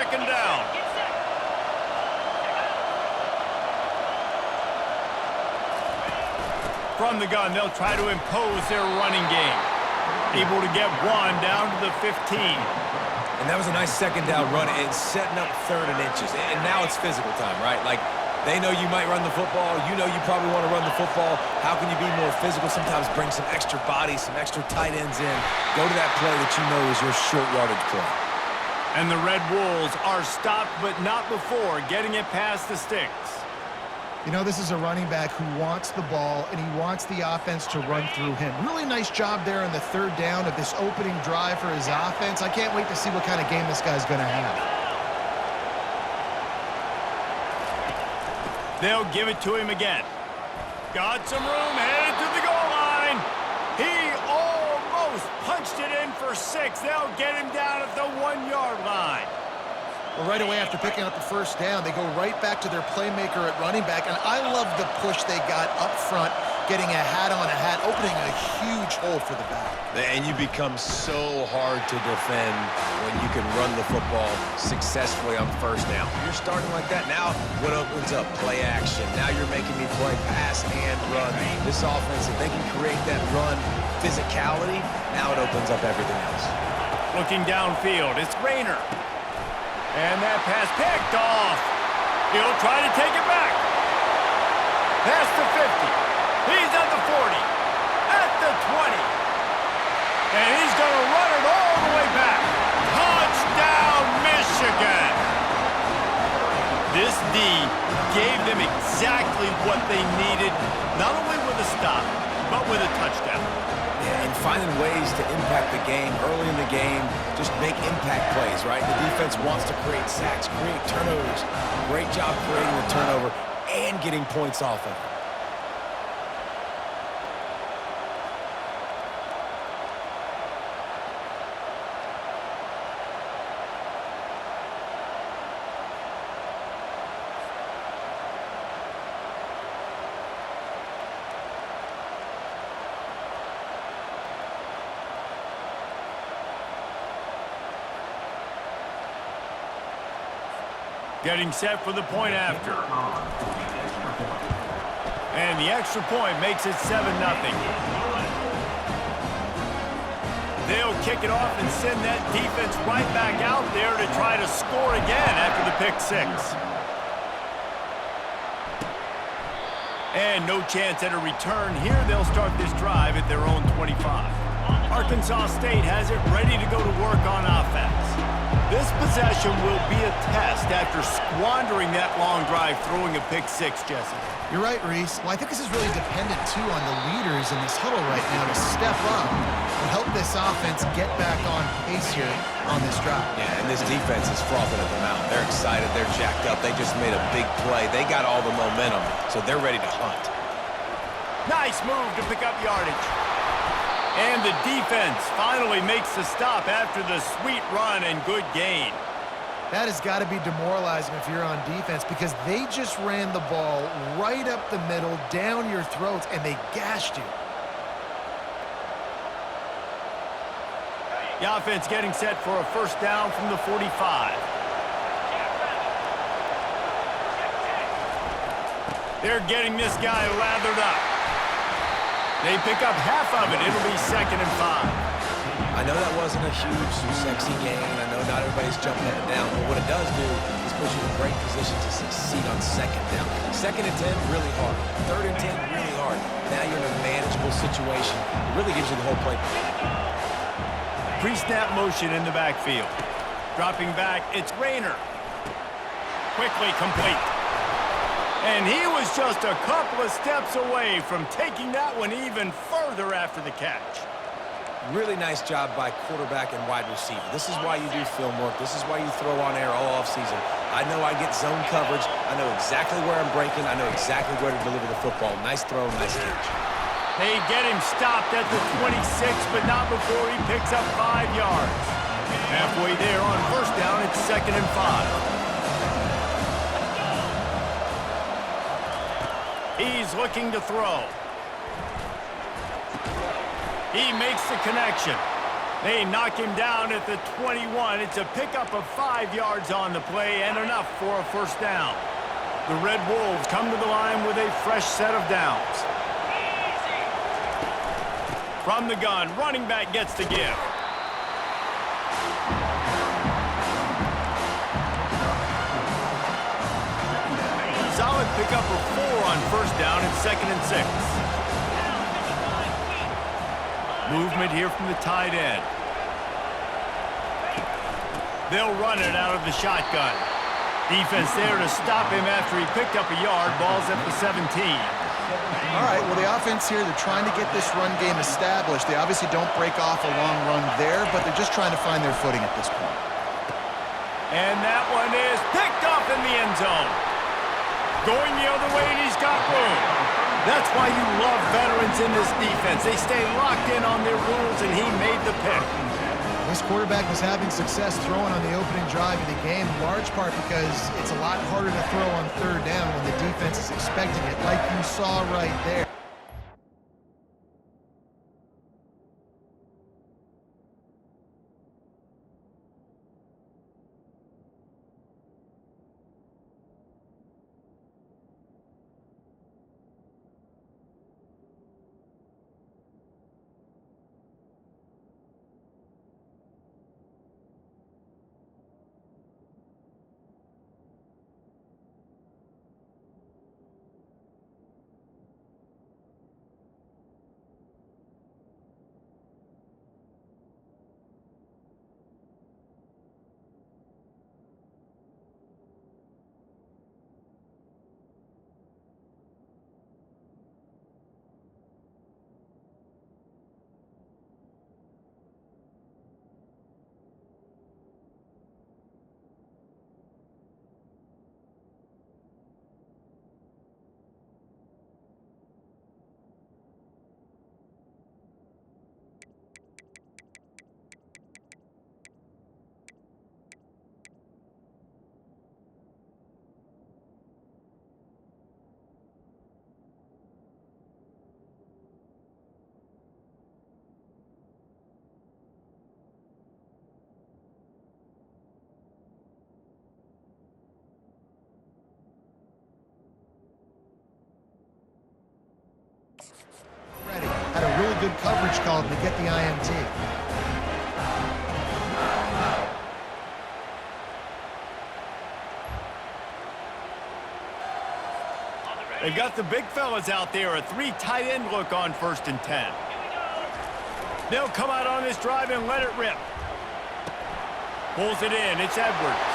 second down. From the gun, they'll try to impose their running game. Able to get one down to the 15. And that was a nice second down run and setting up 3rd and inches. And now it's physical time, right? Like, they know you might run the football. You know you probably want to run the football. How can you be more physical? Sometimes bring some extra bodies, some extra tight ends in. Go to that play that you know is your short yardage play. And the Red Wolves are stopped, but not before getting it past the sticks. You know, this is a running back who wants the ball, and he wants the offense to run through him. Really nice job there on the 3rd down of this opening drive for his offense. I can't wait to see what kind of game this guy's going to have. They'll give it to him again. Got some room, headed to the goal line. He almost punched it in for 6. They'll get him down at the 1-yard line. Well, right away after picking up the 1st down, they go right back to their playmaker at running back, and I love the push they got up front, getting a hat on a hat, opening a huge hole for the back. And you become so hard to defend when you can run the football successfully on 1st down. You're starting like that. Now what opens up? Play action. Now you're making me play pass and run. This offense, if they can create that run physicality, now it opens up everything else. Looking downfield, it's Rayner. And that pass picked off. He'll try to take it back. Past the 50. He's at the 40. At the 20. And he's going to run it all the way back. Touchdown, Michigan. This D gave them exactly what they needed, not only with a stop, but with a touchdown. Yeah, and finding ways to impact the game early in the game, just make impact plays, right? The defense wants to create sacks, create turnovers. Great job creating the turnover and getting points off of it. Getting set for the point after. And the extra point makes it 7-0. They'll kick it off and send that defense right back out there to try to score again after the pick 6. And no chance at a return here. They'll start this drive at their own 25. Arkansas State has it ready to go to work on offense. This possession will be a test after squandering that long drive throwing a pick 6, Jesse. You're right, Reese. Well, I think this is really dependent, too, on the leaders in this huddle right now to step up and help this offense get back on pace here on this drive. Yeah, and this defense is frothing at the mouth. They're excited. They're jacked up. They just made a big play. They got all the momentum, so they're ready to hunt. Nice move to pick up yardage. And the defense finally makes the stop after the sweet run and good gain. That has got to be demoralizing if you're on defense because they just ran the ball right up the middle, down your throats, and they gashed you. The offense getting set for a 1st down from the 45. They're getting this guy lathered up. They pick up half of it. It'll be 2nd and 5. I know that wasn't a huge, sexy gain. I know not everybody's jumping up and down, but what it does do is put you in a great position to succeed on 2nd down. 2nd and 10, really hard. 3rd and 10, really hard. Now you're in a manageable situation. It really gives you the whole play. Pre-snap motion in the backfield. Dropping back, it's Rayner. Quickly complete. And he was just a couple of steps away from taking that one even further after the catch. Really nice job by quarterback and wide receiver. This is why you do film work. This is why you throw on air all offseason. I know I get zone coverage. I know exactly where I'm breaking. I know exactly where to deliver the football. Nice throw, nice catch. They get him stopped at the 26, but not before he picks up 5 yards. Halfway there on 1st down, it's 2nd and 5. He's looking to throw. He makes the connection. They knock him down at the 21. It's a pickup of 5 yards on the play and enough for a first down. The Red Wolves come to the line with a fresh set of downs. From the gun, running back gets the give. Solid pickup of 4 on first down and 2nd and 6. Movement here from the tight end. They'll run it out of the shotgun. Defense there to stop him after he picked up a yard. Ball's at the 17. All right, well, the offense here, they're trying to get this run game established. They obviously don't break off a long run there, but they're just trying to find their footing at this point. And that one is picked off in the end zone. Going the other way, and he's got room. That's why you love veterans in this defense. They stay locked in on their rules, and he made the pick. This quarterback was having success throwing on the opening drive of the game, in large part because it's a lot harder to throw on third down when the defense is expecting it, like you saw right there. Had a really good coverage call to get the INT. They've got the big fellas out there, a 3 tight end look on 1st and 10. They'll come out on this drive and let it rip. Pulls it in, it's Edwards.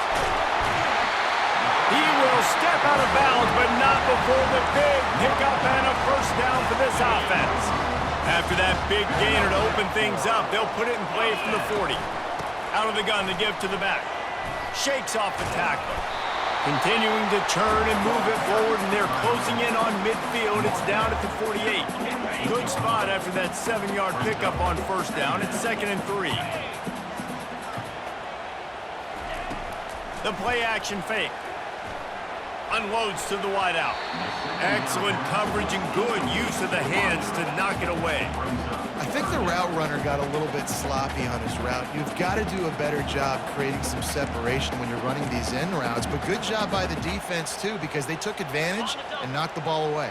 He will step out of bounds, but not before the big pickup and a first down for this offense. After that big gainer to open things up, they'll put it in play from the 40. Out of the gun to give to the back. Shakes off the tackle. Continuing to turn and move it forward, and they're closing in on midfield. It's down at the 48. Good spot after that 7-yard pickup on first down. It's 2nd and 3. The play action fake. Unloads to the wideout. Excellent coverage and good use of the hands to knock it away. I think the route runner got a little bit sloppy on his route. You've got to do a better job creating some separation when you're running these end routes, but good job by the defense too, because they took advantage and knocked the ball away.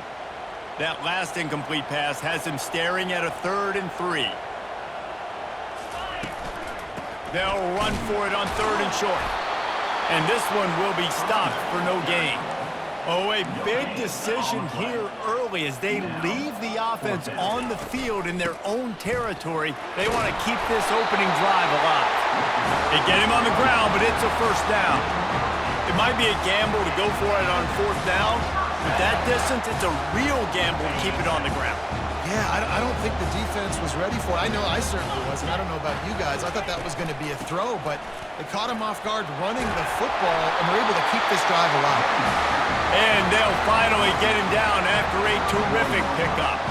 That last incomplete pass has him staring at a 3rd and 3. They'll run for it on 3rd and short. And this one will be stopped for no gain. Oh, a big decision here early as they leave the offense on the field in their own territory. They want to keep this opening drive alive. They get him on the ground, but it's a first down. It might be a gamble to go for it on 4th down. With that distance, it's a real gamble to keep it on the ground. Yeah, I don't think the defense was ready for it. I know I certainly wasn't. I don't know about you guys. I thought that was going to be a throw, but they caught him off guard running the football, and they're able to keep this drive alive. And they'll finally get him down after a terrific pickup.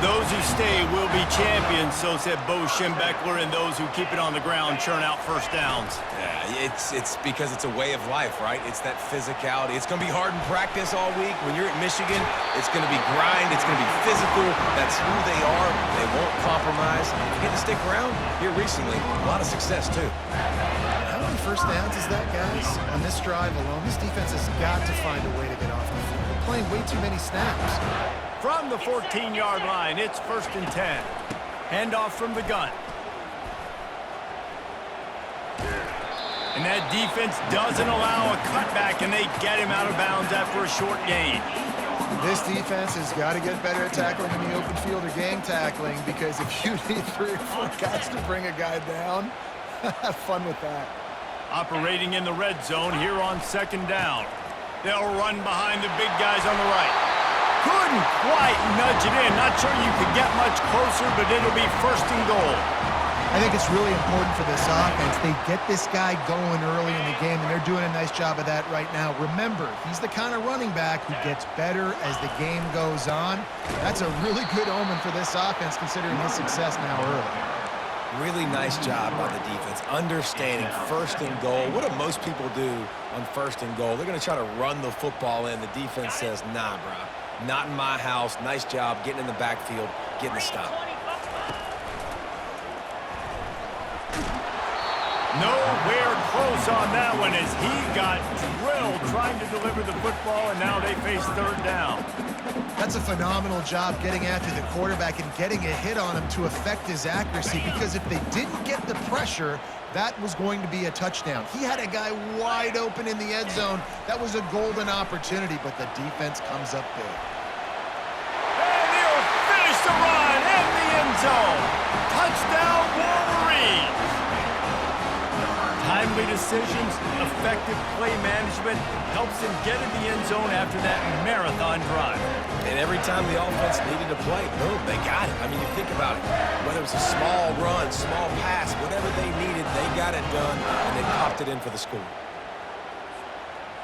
Those who stay will be champions, so said Bo Schembechler, and those who keep it on the ground churn out first downs. Yeah, it's because it's a way of life, right? It's that physicality. It's going to be hard in practice all week. When you're at Michigan, it's going to be grind. It's going to be physical. That's who they are. They won't compromise. If you get to stick around here recently, a lot of success, too. How many first downs is that, guys? On this drive alone, this defense has got to find a way to get off the field. They're playing way too many snaps. From the 14-yard line, it's 1st and 10. Handoff from the gun. And that defense doesn't allow a cutback, and they get him out of bounds after a short gain. This defense has got to get better at tackling in the open field or gang tackling, because if you need 3 or 4 guys to bring a guy down, have fun with that. Operating in the red zone here on 2nd down. They'll run behind the big guys on the right. Couldn't quite nudge it in. Not sure you could get much closer, but it'll be 1st and goal. I think it's really important for this offense. They get this guy going early in the game, and they're doing a nice job of that right now. Remember, he's the kind of running back who gets better as the game goes on. That's a really good omen for this offense, considering his success now early. Really nice job by the defense, understanding 1st and goal. What do most people do on 1st and goal? They're going to try to run the football in. The defense says, nah, bro. Not in my house. Nice job getting in the backfield, getting the stop. Nowhere close on that one as he got drilled trying to deliver the football, and now they face 3rd down. That's a phenomenal job getting after the quarterback and getting a hit on him to affect his accuracy, because if they didn't get the pressure, that was going to be a touchdown. He had a guy wide open in the end zone. That was a golden opportunity, but the defense comes up big. And he'll finish the run in the end zone. Touchdown, Wolverines. Timely decisions, effective play management helps him get in the end zone after that marathon drive. And every time the offense needed to play, boom, they got it. I mean, you think about it. Whether it was a small run, small pass, whatever they needed, they got it done, and they popped it in for the score.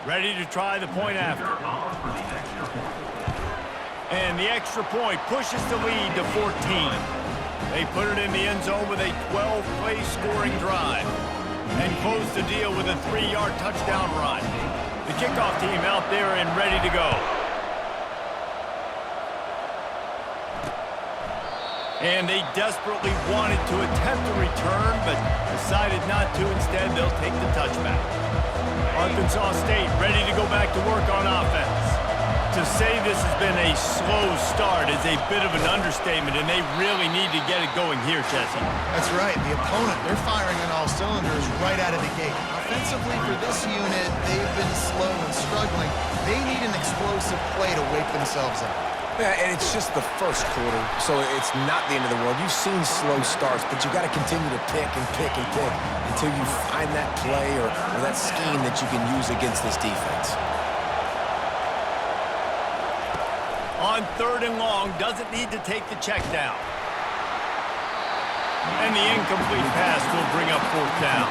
Ready to try the point after. And the extra point pushes the lead to 14. They put it in the end zone with a 12-play scoring drive and close the deal with a 3-yard touchdown run. The kickoff team out there and ready to go. And they desperately wanted to attempt a return, but decided not to. Instead, they'll take the touchback. Arkansas State ready to go back to work on offense. To say this has been a slow start is a bit of an understatement, and they really need to get it going here, Jesse. That's right. The opponent, they're firing on all cylinders right out of the gate. Offensively for this unit, they've been slow and struggling. They need an explosive play to wake themselves up. Yeah, and it's just the first quarter, so it's not the end of the world. You've seen slow starts, but you got to continue to pick and pick and pick until you find that play or that scheme that you can use against this defense. On 3rd and long, doesn't need to take the check down. And the incomplete pass will bring up 4th down.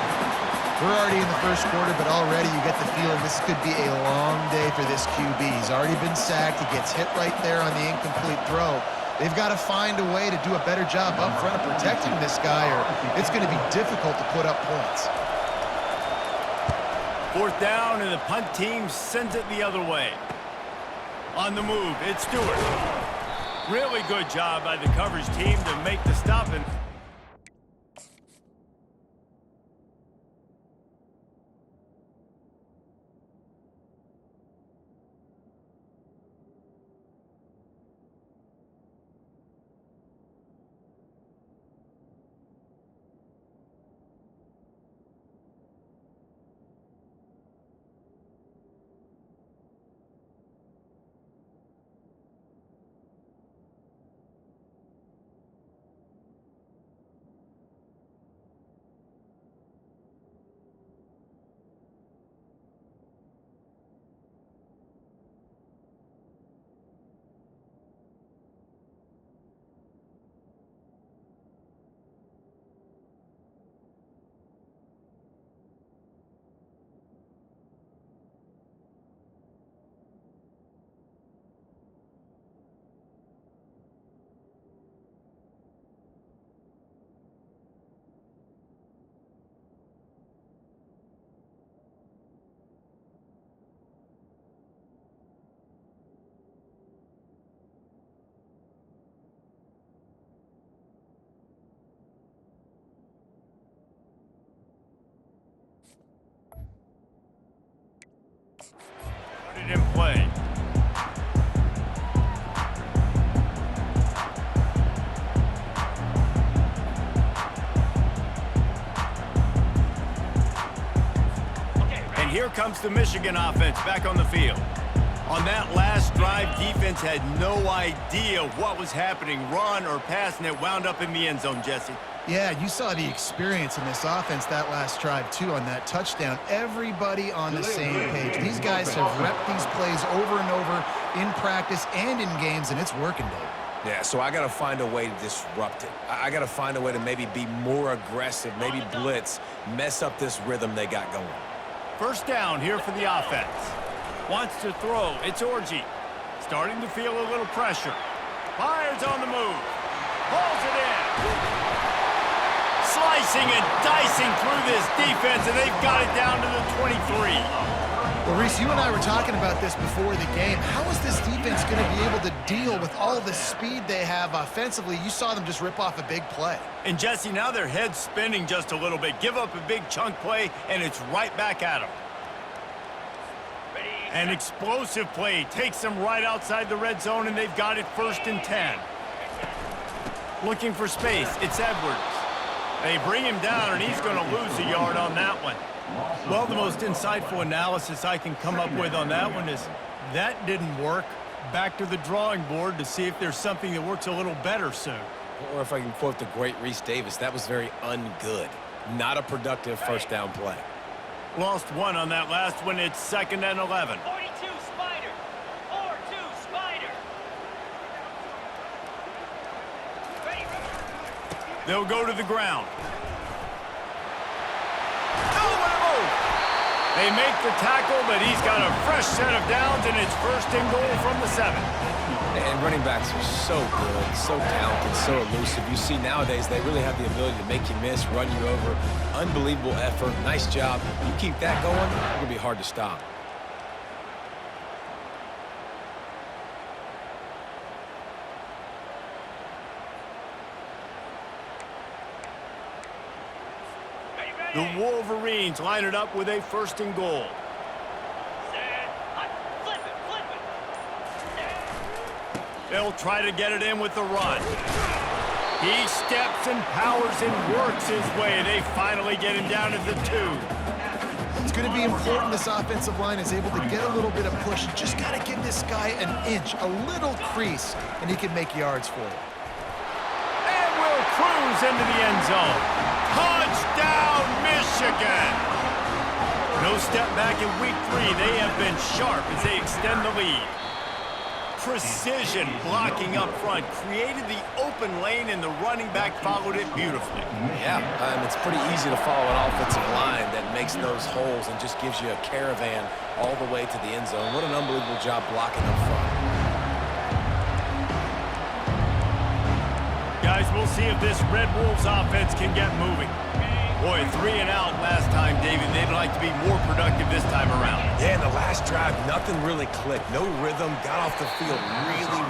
We're already in the first quarter, but already you get the feeling this could be a long day for this QB. He's already been sacked. He gets hit right there on the incomplete throw. They've got to find a way to do a better job up front of protecting this guy, or it's going to be difficult to put up points. 4th down, and the punt team sends it the other way. On the move, it's Stewart. Really good job by the coverage team to make the stop. And Put it in play. And here comes the Michigan offense back on the field. On that last drive, defense had no idea what was happening, run or pass, and it wound up in the end zone, Jesse. Yeah, you saw the experience in this offense that last drive, too, on that touchdown. Everybody on the same page. These guys have repped these plays over and over in practice and in games, and it's working, Dave. Yeah, so I got to find a way to disrupt it. I got to find a way to maybe be more aggressive, maybe blitz, mess up this rhythm they got going. First down here for the offense. Wants to throw. It's Orji. Starting to feel a little pressure. Fires on the move. Pulls it in. Slicing and dicing through this defense, and they've got it down to the 23. Well, Reese, you and I were talking about this before the game. How is this defense going to be able to deal with all the speed they have offensively? You saw them just rip off a big play. And, Jesse, now their head's spinning just a little bit. Give up a big chunk play, and it's right back at them. An explosive play takes them right outside the red zone, and they've got it 1st and 10. Looking for space. It's Edwards. They bring him down, and he's going to lose a yard on that one. Well, the most insightful analysis I can come up with on that one is that didn't work. Back to the drawing board to see if there's something that works a little better soon. Or if I can quote the great Reese Davis, that was very ungood. Not a productive first down play. Lost one on that last one. It's 2nd and 11. 42 Spider. 4-2 Spider. They'll go to the ground. Oh, what a move! They make the tackle, but he's got a fresh set of downs, and it's 1st and goal from the 7. And running backs are so good, so talented, so elusive. You see nowadays they really have the ability to make you miss, run you over. Unbelievable effort. Nice job. You keep that going, it's going to be hard to stop. The Wolverines line it up with a 1st and goal. Flip it. They'll try to get it in with the run. He steps and powers and works his way. They finally get him down at the 2. It's going to be important this offensive line is able to get a little bit of push. You just got to give this guy an inch, a little crease, and he can make yards for you. And will cruise into the end zone. Touchdown, Michigan! No step back in week 3. They have been sharp as they extend the lead. Precision blocking up front created the open lane, and the running back followed it beautifully. Yeah, it's pretty easy to follow an offensive line that makes those holes and just gives you a caravan all the way to the end zone. What an unbelievable job blocking up front. Guys, we'll see if this Red Wolves offense can get moving. Boy, 3 and out last time, David. They'd like to be more productive this time around. Yeah, in the last drive, nothing really clicked. No rhythm, got off the field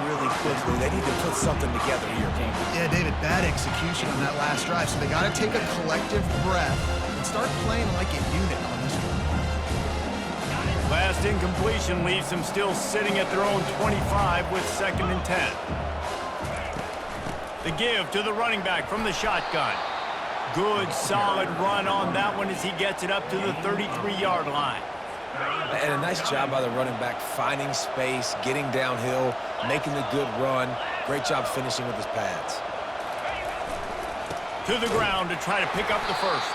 really quickly. They need to put something together here. Yeah, David, bad execution on that last drive, so they got to take a collective breath and start playing like a unit on this one. Last incompletion leaves them still sitting at their own 25 with 2nd and 10. The give to the running back from the shotgun. Good, solid run on that one as he gets it up to the 33-yard line. And a nice job by the running back, finding space, getting downhill, making the good run. Great job finishing with his pads. To the ground to try to pick up the 1st.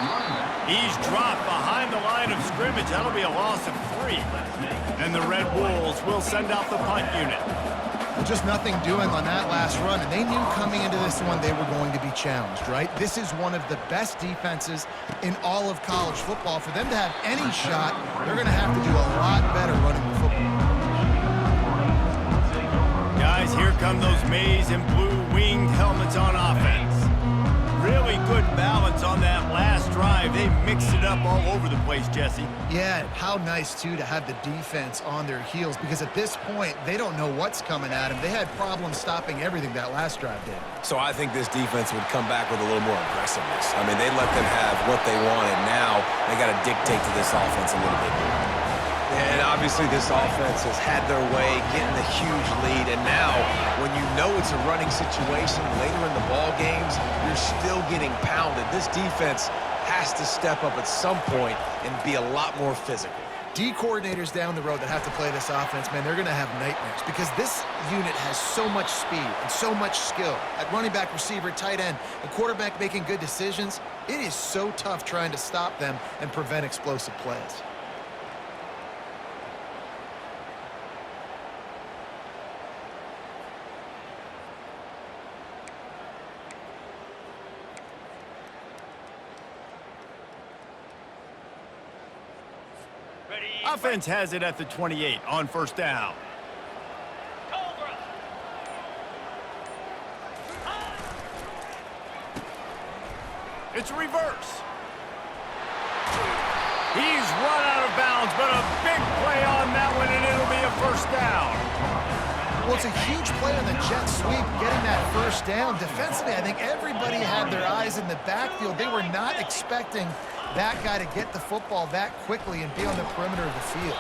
He's dropped behind the line of scrimmage. That'll be a loss of 3. And the Red Wolves will send out the punt unit. Just nothing doing on that last run, and they knew coming into this one they were going to be challenged, right? This is one of the best defenses in all of college football. For them to have any shot, they're going to have to do a lot better running the football. Guys, here come those maize and blue winged helmets on offense. Really good balance on that last drive. They mixed it up all over the place, Jesse. Yeah, how nice, too, to have the defense on their heels, because at this point, they don't know what's coming at them. They had problems stopping everything that last drive did. So I think this defense would come back with a little more aggressiveness. I mean, they let them have what they wanted. Now they got to dictate to this offense a little bit more. And Obviously, this offense has had their way, getting the huge lead, and now, when you know it's a running situation later in the ball games, you're still getting pounded. This defense has to step up at some point and be a lot more physical. D coordinators down the road that have to play this offense, man, they're going to have nightmares because this unit has so much speed and so much skill at running back, receiver, tight end, and quarterback making good decisions. It is so tough trying to stop them and prevent explosive plays. Offense has it at the 28 on first down. Cobra. It's a reverse. He's run out of bounds, but a big play on that one, and it'll be a first down. Well, it's a huge play on the jet sweep, getting that first down. Defensively, I think everybody had their eyes in the backfield. They were not expecting that guy to get the football that quickly and be on the perimeter of the field.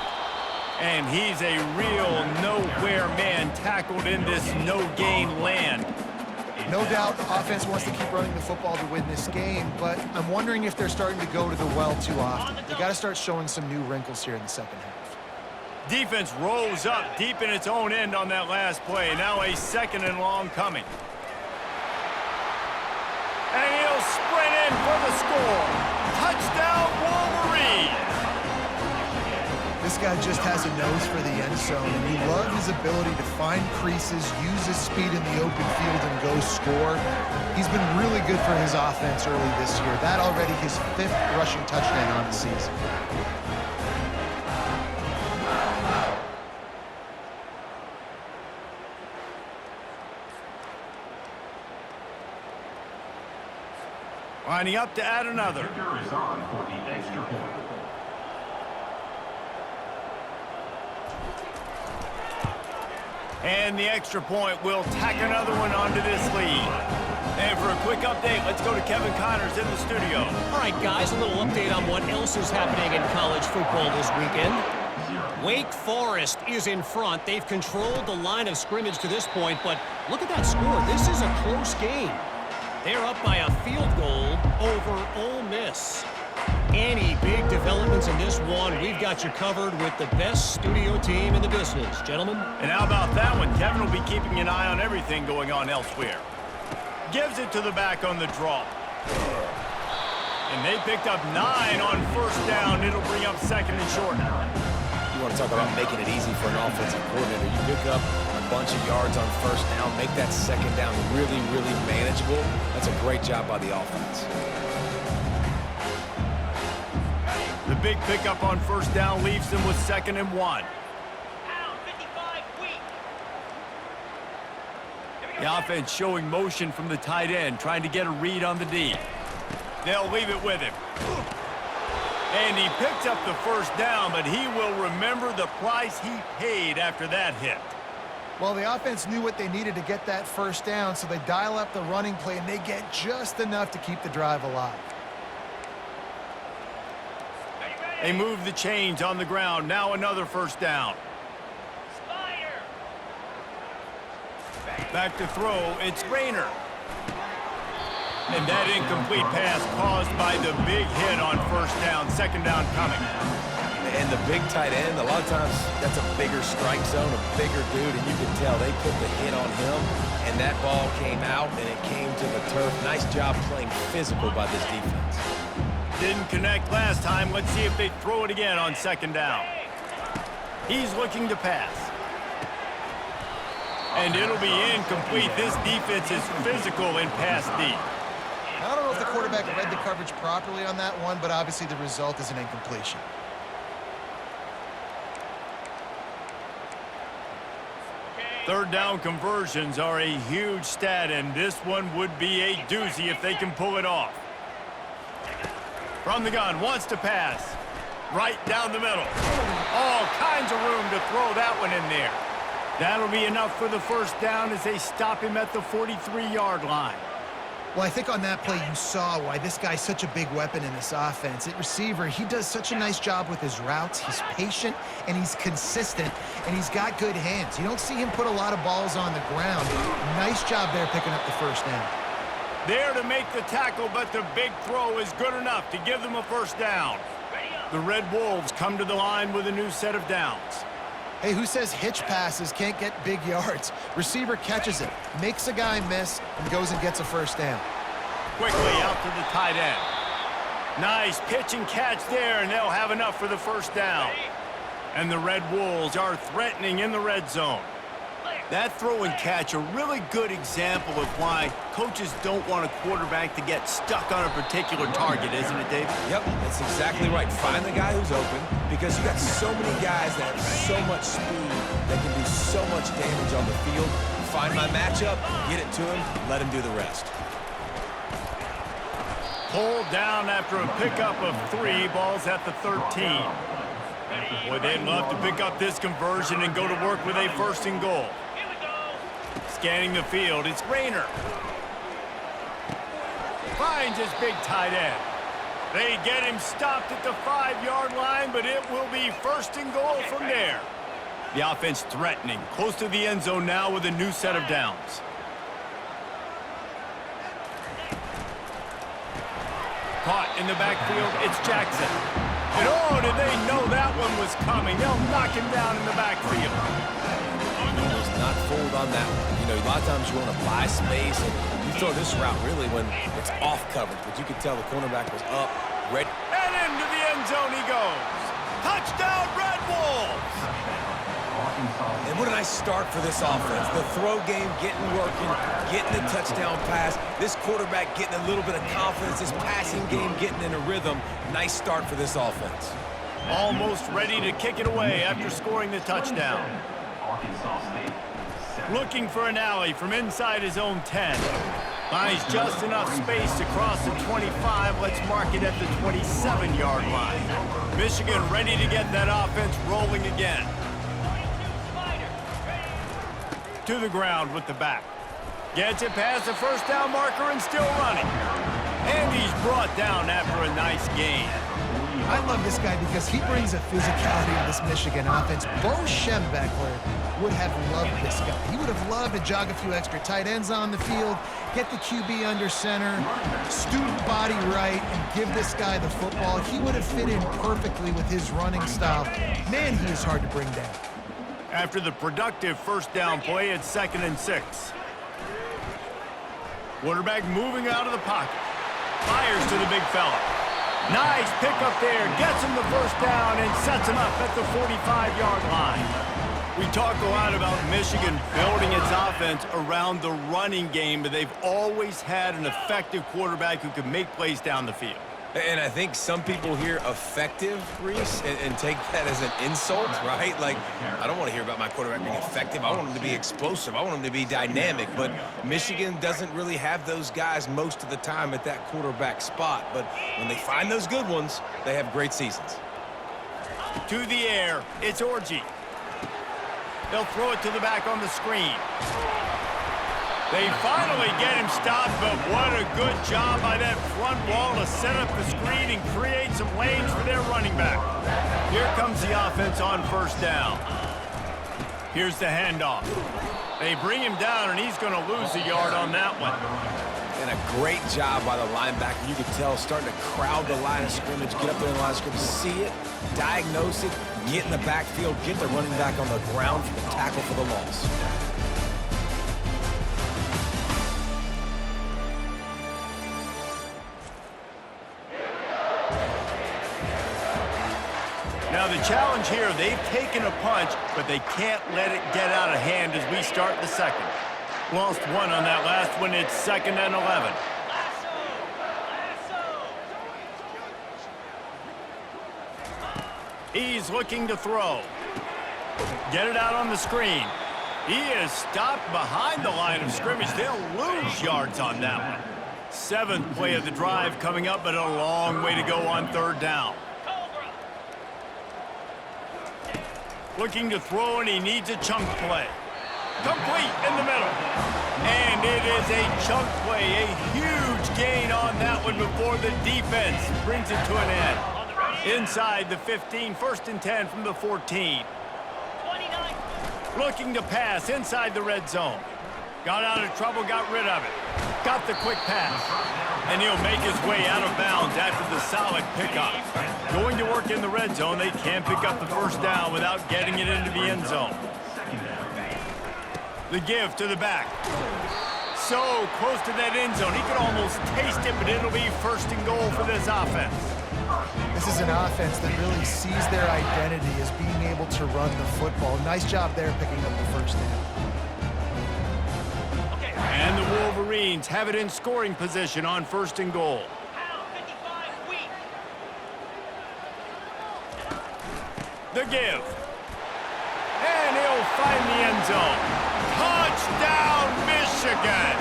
And he's a real nowhere man tackled in this no-gain land. No doubt the offense wants to keep running the football to win this game, but I'm wondering if they're starting to go to the well too often. They got to start showing some new wrinkles here in the second half. Defense rolls up deep in its own end on that last play. Now a second and long coming. And he'll sprint in for the score. Touchdown, Wolverine! This guy just has a nose for the end zone, and you love his ability to find creases, use his speed in the open field, and go score. He's been really good for his offense early this year. That already his 5th rushing touchdown on the season. Lining up to add another. And the extra point will tack another one onto this lead. And for a quick update, let's go to Kevin Connors in the studio. All right, guys, a little update on what else is happening in college football this weekend. Wake Forest is in front. They've controlled the line of scrimmage to this point, but look at that score. This is a close game. They're up by a field goal over Ole Miss. Any big developments in this one, we've got you covered with the best studio team in the business, gentlemen. And how about that one? Kevin will be keeping an eye on everything going on elsewhere. Gives it to the back on the draw. And they picked up 9 on first down. It'll bring up second and short. You want to talk about making it easy for an offensive coordinator. You pick up a bunch of yards on first down, make that second down really, really manageable. That's a great job by the offense. The big pickup on first down leaves them with 2nd and 1. Pound 55 weak. The offense showing motion from the tight end, trying to get a read on the D. They'll leave it with him. And he picked up the first down, but he will remember the price he paid after that hit. Well, the offense knew what they needed to get that first down, so they dial up the running play, and they get just enough to keep the drive alive. They move the chains on the ground. Now another first down. Spider. Back to throw. It's Rayner. And that incomplete pass caused by the big hit on first down. 2nd down coming. And the big tight end, a lot of times that's a bigger strike zone, a bigger dude, and you can tell they put the hit on him, and that ball came out, and it came to the turf. Nice job playing physical by this defense. Didn't connect last time. Let's see if they throw it again on 2nd down. He's looking to pass. And it'll be incomplete. This defense is physical in pass deep. I don't know if the quarterback read the coverage properly on that one, but obviously the result is an incompletion. Third down conversions are a huge stat, and this one would be a doozy if they can pull it off. From the gun, wants to pass. Right down the middle. All kinds of room to throw that one in there. That'll be enough for the first down as they stop him at the 43-yard line. Well, I think on that play you saw why this guy's such a big weapon in this offense. At receiver, he does such a nice job with his routes. He's patient, and he's consistent, and he's got good hands. You don't see him put a lot of balls on the ground. Nice job there picking up the first down. There to make the tackle, but the big throw is good enough to give them a first down. The Red Wolves come to the line with a new set of downs. Hey, who says hitch passes can't get big yards? Receiver catches it, makes a guy miss, and goes and gets a first down. Quickly out to the tight end. Nice pitch and catch there, and they'll have enough for the first down. And the Red Wolves are threatening in the red zone. That throw and catch, a really good example of why coaches don't want a quarterback to get stuck on a particular target, isn't it, David? Yep, that's exactly right. Find the guy who's open, because you got so many guys that have so much speed that can do so much damage on the field. Find my matchup, get it to him, let him do the rest. Pulled down after a pickup of 3 balls at the 13. Boy, they'd love to pick up this conversion and go to work with a first and goal. Scanning the field, it's Rayner. Finds his big tight end. They get him stopped at the 5-yard line, but it will be first and goal from there. The offense threatening, close to the end zone now with a new set of downs. Caught in the backfield, it's Jackson. And oh, did they know that one was coming? They'll knock him down in the backfield. Was not fooled on that one. You know, a lot of times you want to buy space, and you throw this route really when it's off coverage, but you could tell the cornerback was up, ready. And into the end zone he goes. Touchdown, Red Wolves! And what a nice start for this offense. The throw game getting working, getting the touchdown pass. This quarterback getting a little bit of confidence. This passing game getting in a rhythm. Nice start for this offense. Almost ready to kick it away after scoring the touchdown. Looking for an alley from inside his own 10. Finds just enough space to cross the 25. Let's mark it at the 27-yard line. Michigan ready to get that offense rolling again. To the ground with the back. Gets it past the first down marker and still running. And he's brought down after a nice gain. I love this guy because he brings a physicality to this Michigan offense. Bo Schembechler would have loved this guy. He would have loved to jog a few extra tight ends on the field, get the QB under center, student body right, and give this guy the football. He would have fit in perfectly with his running style. Man, he is hard to bring down. After the productive first down play, it's 2nd and 6. Quarterback moving out of the pocket. Fires to the big fella. Nice pickup there. Gets him the first down and sets him up at the 45-yard line. We talk a lot about Michigan building its offense around the running game, but they've always had an effective quarterback who can make plays down the field. And I think some people hear effective, Reese, and take that as an insult, right? Like, I don't want to hear about my quarterback being effective. I want him to be explosive. I want him to be dynamic. But Michigan doesn't really have those guys most of the time at that quarterback spot. But when they find those good ones, they have great seasons. To the air, it's Orji. They'll throw it to the back on the screen. They finally get him stopped, but what a good job by that front wall to set up the screen and create some lanes for their running back. Here comes the offense on first down. Here's the handoff. They bring him down, and he's going to lose a yard on that one. And a great job by the linebacker. You could tell starting to crowd the line of scrimmage, get up there in the line of scrimmage, see it, diagnose it, get in the backfield, get the running back on the ground for the tackle for the loss. Now the challenge here, they've taken a punch, but they can't let it get out of hand as we start the second. Lost one on that last one. It's 2nd and 11. He's looking to throw. Get it out on the screen. He is stopped behind the line of scrimmage. They'll lose yards on that one. 7th play of the drive coming up, but a long way to go on 3rd down. Looking to throw, and he needs a chunk play. Complete in the middle. And it is a chunk play, a huge gain on that one before the defense brings it to an end. Inside the 15, 1st and 10 from the 14. 29. Looking to pass inside the red zone. Got out of trouble, got rid of it. Got the quick pass. And he'll make his way out of bounds after the solid pickup. Going to work in the red zone, they can't pick up the first down without getting it into the end zone. The give to the back. So close to that end zone. He could almost taste it, but it'll be 1st and goal for this offense. This is an offense that really sees their identity as being able to run the football. Nice job there picking up the first down. And the Wolverines have it in scoring position on 1st and goal. Pound 55 weak. The give. And he'll find the end zone. Touchdown, Michigan!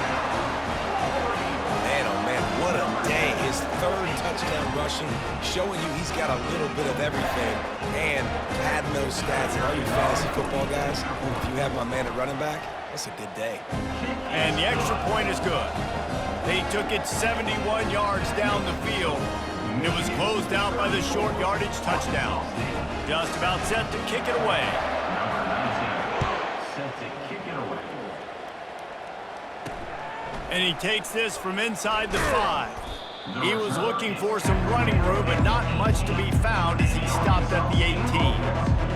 Man, oh man, what a day. His 3rd touchdown rushing, showing you he's got a little bit of everything. And padding those stats. And all you fantasy football guys, if you have my man at running back, that's a good day. And the extra point is good. They took it 71 yards down the field. And it was closed out by the short yardage touchdown. Just about set to kick it away. And he takes this from inside the 5. He was looking for some running room, but not much to be found as he stopped at the 18.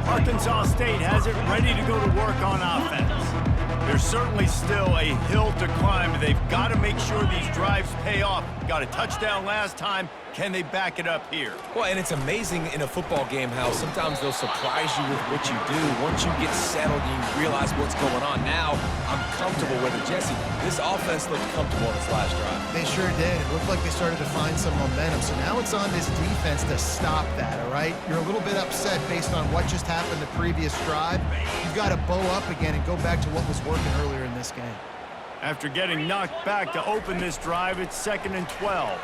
Arkansas State has it ready to go to work on offense. There's certainly still a hill to climb, but they've got to make sure these drives pay off. Got a touchdown last time. Can they back it up here? Well, and it's amazing in a football game how sometimes they'll surprise you with what you do. Once you get settled and you realize what's going on, now I'm comfortable with it. Jesse, this offense looked comfortable in this last drive. They sure did. It looked like they started to find some momentum. So now it's on this defense to stop that, all right? You're a little bit upset based on what just happened the previous drive. You've got to bow up again and go back to what was working earlier in this game. After getting knocked back to open this drive, it's 2nd and 12.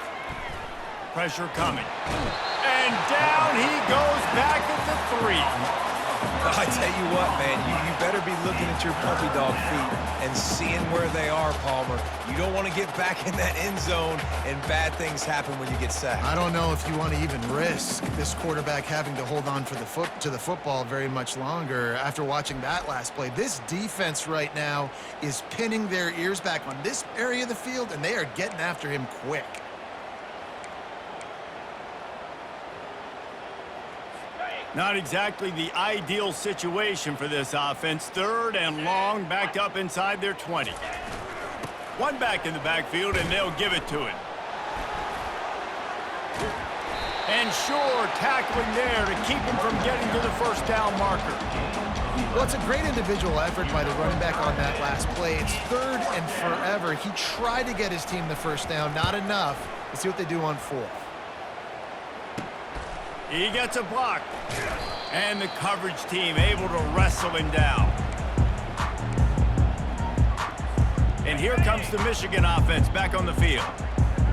Pressure coming. And down he goes back at the 3. I tell you what, man, you better be looking at your puppy dog feet and seeing where they are, Palmer. You don't want to get back in that end zone and bad things happen when you get sacked. I don't know if you want to even risk this quarterback having to hold on for the football very much longer after watching that last play. This defense right now is pinning their ears back on this area of the field, and they are getting after him quick. Not exactly the ideal situation for this offense. 3rd and long, backed up inside their 20. One back in the backfield, and they'll give it to him. And sure, tackling there to keep him from getting to the first down marker. Well, it's a great individual effort by the running back on that last play. It's 3rd and forever. He tried to get his team the first down, not enough. Let's see what they do on 4th. He gets a block. And the coverage team able to wrestle him down. And here comes the Michigan offense back on the field.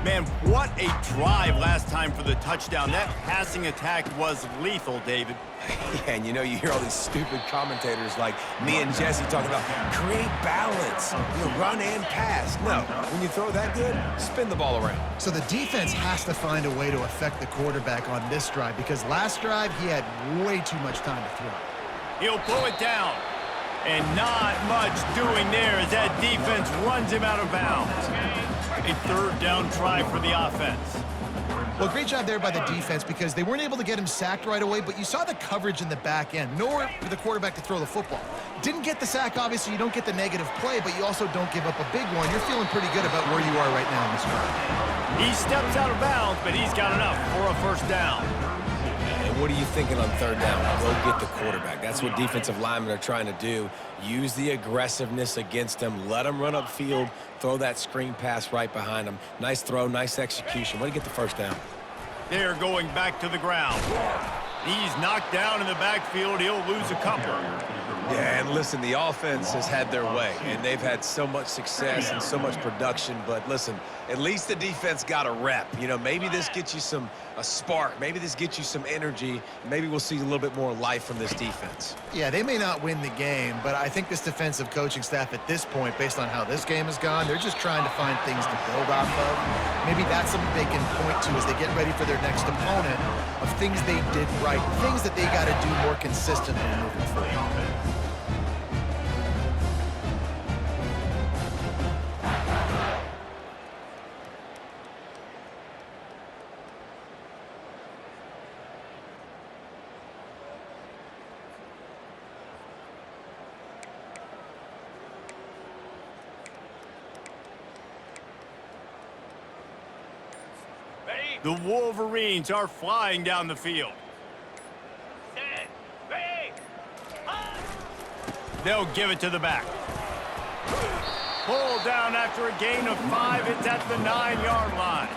Man, what a drive last time for the touchdown. That passing attack was lethal, David. Yeah, and you know, you hear all these stupid commentators like me and Jesse talking about create balance, run and pass. No, when you throw that good, spin the ball around. So the defense has to find a way to affect the quarterback on this drive because last drive he had way too much time to throw. He'll pull it down. And not much doing there as that defense runs him out of bounds. A 3rd down try for the offense. Well, great job there by the defense because they weren't able to get him sacked right away, but you saw the coverage in the back end. Nowhere for the quarterback to throw the football. Didn't get the sack, obviously. You don't get the negative play, but you also don't give up a big one. You're feeling pretty good about where you are right now in this drive. He steps out of bounds, but he's got enough for a first down. And what are you thinking on 3rd down? Go get the quarterback. That's what defensive linemen are trying to do. Use the aggressiveness against him. Let him run upfield. Throw that screen pass right behind him. Nice throw, nice execution. Way to get the first down. They're going back to the ground. He's knocked down in the backfield. He'll lose a couple. Yeah, and listen, the offense has had their way, and they've had so much success and so much production. But listen, at least the defense got a rep. Maybe this gets you a spark. Maybe this gets you some energy. Maybe we'll see a little bit more life from this defense. Yeah, they may not win the game, but I think this defensive coaching staff at this point, based on how this game has gone, they're just trying to find things to build off of. Maybe that's something they can point to as they get ready for their next opponent of things they did right, things that they got to do more consistently moving forward. The Wolverines are flying down the field. Set. Ready. They'll give it to the back. Pull down after a gain of 5. It's at the 9-yard line.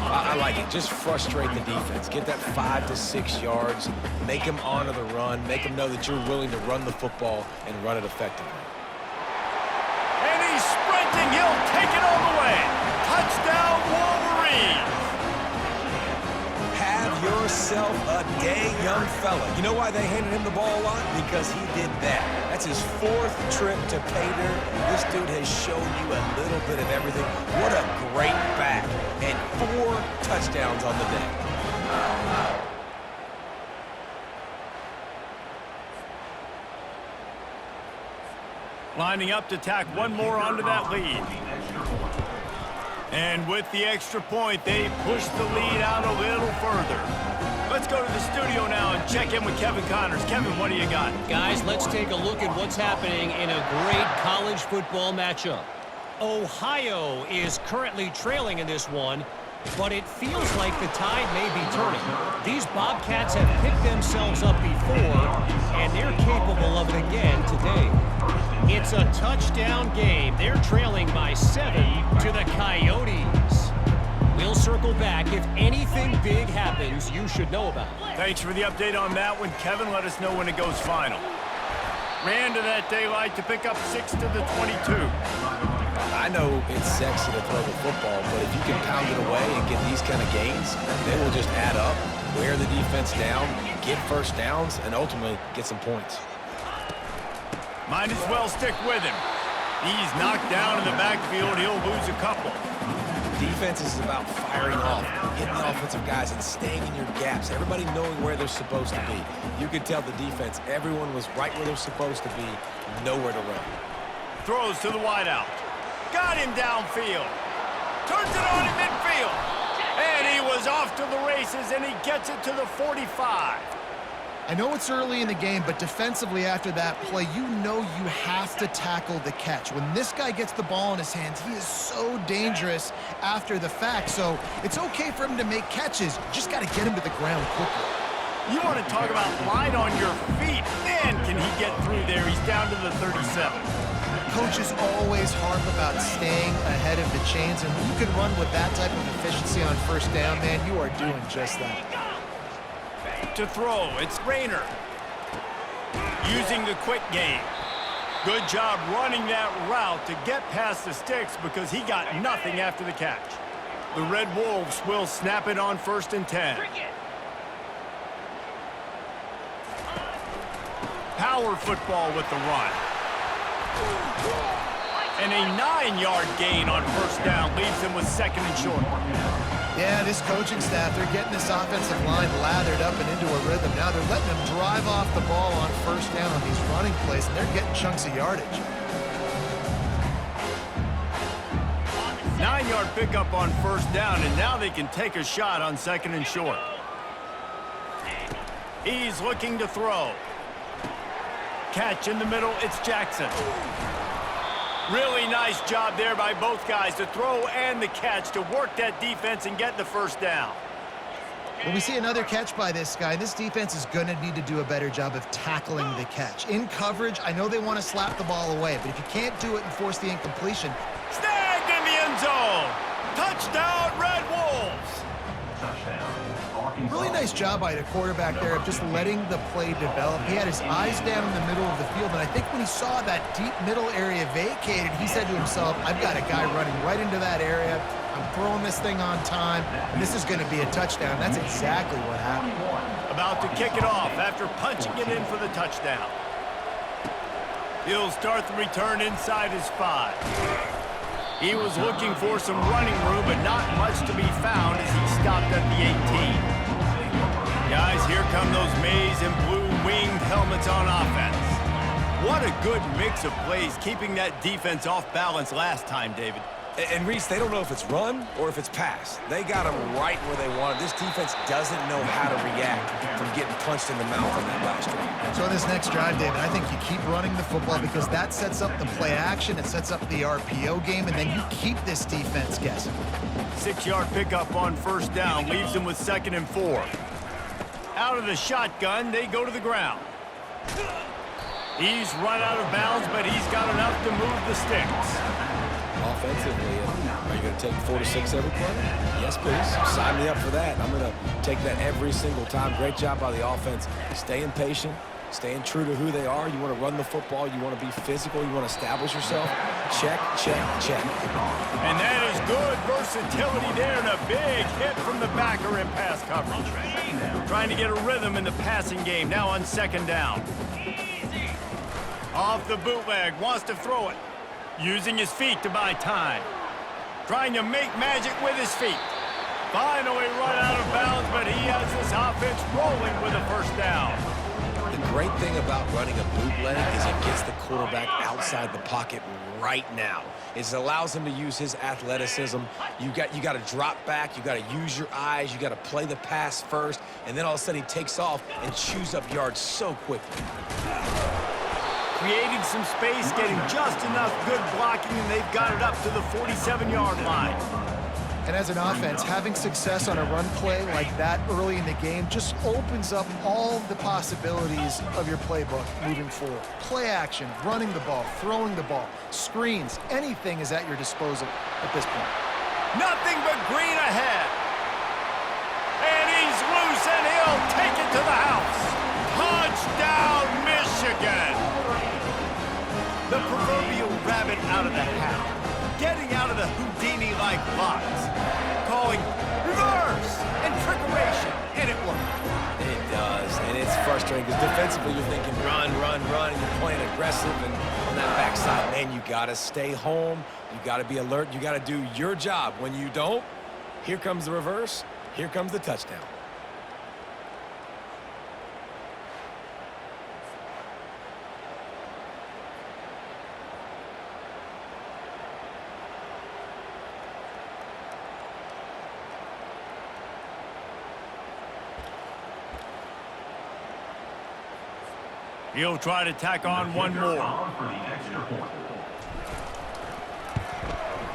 I like it. Just frustrate the defense. Get that 5 to 6 yards. Make them honor the run. Make them know that you're willing to run the football and run it effectively. And he's sprinting. He'll take it all the way. Touchdown, Wolverines. Have yourself a day, young fella. You know why they handed him the ball a lot? Because he did that. That's his 4th trip to pay dirt. This dude has shown you a little bit of everything. What a great back. And 4 touchdowns on the day. Lining up to tack one more onto that lead. And with the extra point, they push the lead out a little further. Let's go to the studio now and check in with Kevin Connors. Kevin, what do you got? Guys, let's take a look at what's happening in a great college football matchup. Ohio is currently trailing in this one, but it feels like the tide may be turning. These Bobcats have picked themselves up before, and they're capable of it again today. It's a touchdown game. They're trailing by 7 to the Coyotes. We'll circle back. If anything big happens, you should know about it. Thanks for the update on that one, Kevin. Let us know when it goes final. Ran to that daylight to pick up 6 to the 22. I know it's sexy to throw the football, but if you can pound it away and get these kind of gains, they will just add up, wear the defense down, get first downs, and ultimately get some points. Might as well stick with him. He's knocked down in the backfield. He'll lose a couple. Defense is about firing off, hitting the offensive guys and staying in your gaps. Everybody knowing where they're supposed to be. You could tell the defense, everyone was right where they're supposed to be, nowhere to run. Throws to the wideout. Got him downfield. Turns it on in midfield. And he was off to the races, and he gets it to the 45. I know it's early in the game, but defensively after that play, you know you have to tackle the catch. When this guy gets the ball in his hands, he is so dangerous after the fact. So it's okay for him to make catches. You just got to get him to the ground quickly. You want to talk about light on your feet. Man, can he get through there. He's down to the 37. Coaches always harp about staying ahead of the chains, and when you can run with that type of efficiency on first down, man, you are doing just that. To throw, it's Rayner. Using the quick game. Good job running that route to get past the sticks because he got nothing after the catch. The Red Wolves will snap it on 1st and 10. Power football with the run. And a 9-yard gain on 1st down leaves him with 2nd and short. Yeah, this coaching staff, they're getting this offensive line lathered up and into a rhythm. Now they're letting them drive off the ball on 1st down on these running plays, and they're getting chunks of yardage. 9-yard pickup on 1st down, and now they can take a shot on 2nd and short. He's looking to throw. Catch in the middle, it's Jackson. Really nice job there by both guys, the throw and the catch, to work that defense and get the 1st down. When we see another catch by this guy, this defense is going to need to do a better job of tackling the catch. In coverage, I know they want to slap the ball away, but if you can't do it and force the incompletion. Snagged in the end zone. Touchdown, Red Wolves. Really nice job by the quarterback there of just letting the play develop. He had his eyes down in the middle of the field, and I think when he saw that deep middle area vacated, he said to himself, I've got a guy running right into that area. I'm throwing this thing on time, and this is going to be a touchdown. That's exactly what happened. About to kick it off after punching it in for the touchdown. He'll start the return inside his 5. He was looking for some running room, but not much to be found as he stopped at the 18. guys, here come those maize and blue winged helmets on offense. What a good mix of plays, keeping that defense off balance last time, David. And Reese, they don't know if it's run or if it's pass. They got them right where they want it. This defense doesn't know how to react from getting punched in the mouth on that last drive. So in this next drive, David, I think you keep running the football because that sets up the play action, it sets up the RPO game, and then you keep this defense guessing. 6-yard pickup on first down leaves them with 2nd and 4. Out of the shotgun, they go to the ground. He's run out of bounds, but he's got enough to move the sticks. Offensively, are you going to take 4 to 6 every play? Yes, please. Sign me up for that. I'm going to take that every single time. Great job by the offense. Staying patient, staying true to who they are. You want to run the football. You want to be physical. You want to establish yourself. Check, check, check. And that is good versatility there and a big hit from the backer in pass coverage. Trying to get a rhythm in the passing game now on 2nd down. Off the bootleg, wants to throw it. Using his feet to buy time. Trying to make magic with his feet. Finally run out of bounds, but he has this offense rolling with a first down. The great thing about running a bootleg is it gets the quarterback outside the pocket right now. It allows him to use his athleticism. You got to drop back. You got to use your eyes. You got to play the pass first, and then all of a sudden he takes off and chews up yards so quickly. Creating some space, getting just enough good blocking, and they've got it up to the 47-yard line. And as an offense, having success on a run play like that early in the game just opens up all the possibilities of your playbook moving forward. Play action, running the ball, throwing the ball, screens, anything is at your disposal at this point. Nothing but green ahead. And he's loose, and he'll take it to the house. Touchdown, Michigan. The proverbial rabbit out of the hat. Getting out of the Houdini-like locks. Calling reverse and trickeration, and it worked. It does, and it's frustrating because defensively you're thinking run, run, run, and you're playing aggressive, and on that backside, man, you got to stay home. You got to be alert. You got to do your job. When you don't, here comes the reverse. Here comes the touchdown. He'll try to tack on one more.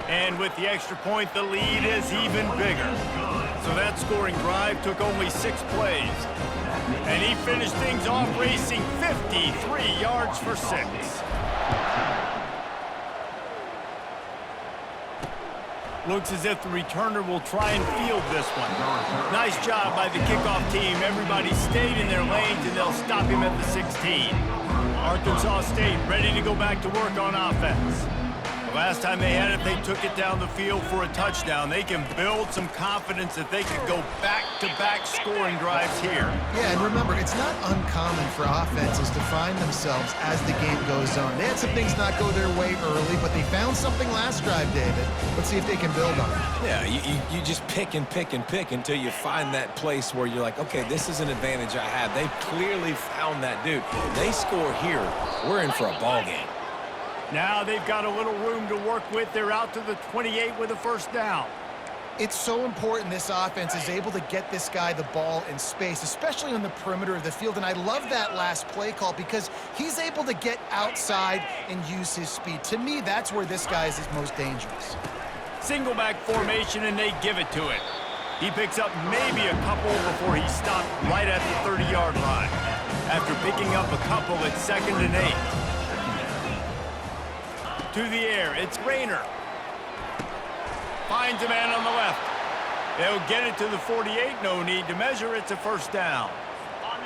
And with the extra point, the lead is even bigger. So that scoring drive took only 6 plays. And he finished things off racing 53 yards for 6. Looks as if the returner will try and field this one. Nice job by the kickoff team. Everybody stayed in their lanes, and they'll stop him at the 16. Arkansas State ready to go back to work on offense. The last time they had it, they took it down the field for a touchdown. They can build some confidence that they could go back-to-back scoring drives here. Yeah, and remember, it's not uncommon for offenses to find themselves as the game goes on. They had some things not go their way early, but they found something last drive, David. Let's see if they can build on it. Yeah, you just pick and pick and pick until you find that place where you're like, okay, this is an advantage I have. They've clearly found that dude. They score here, we're in for a ball game. Now they've got a little room to work with. They're out to the 28 with a first down. It's so important this offense is able to get this guy the ball in space, especially on the perimeter of the field. And I love that last play call because he's able to get outside and use his speed. To me, that's where this guy is most dangerous. Single back formation, and they give it to him. He picks up maybe a couple before he stopped right at the 30-yard line. After picking up a couple at 2nd and 8. To the air, it's Rayner. Finds a man on the left. They'll get it to the 48. No need to measure. It's a first down.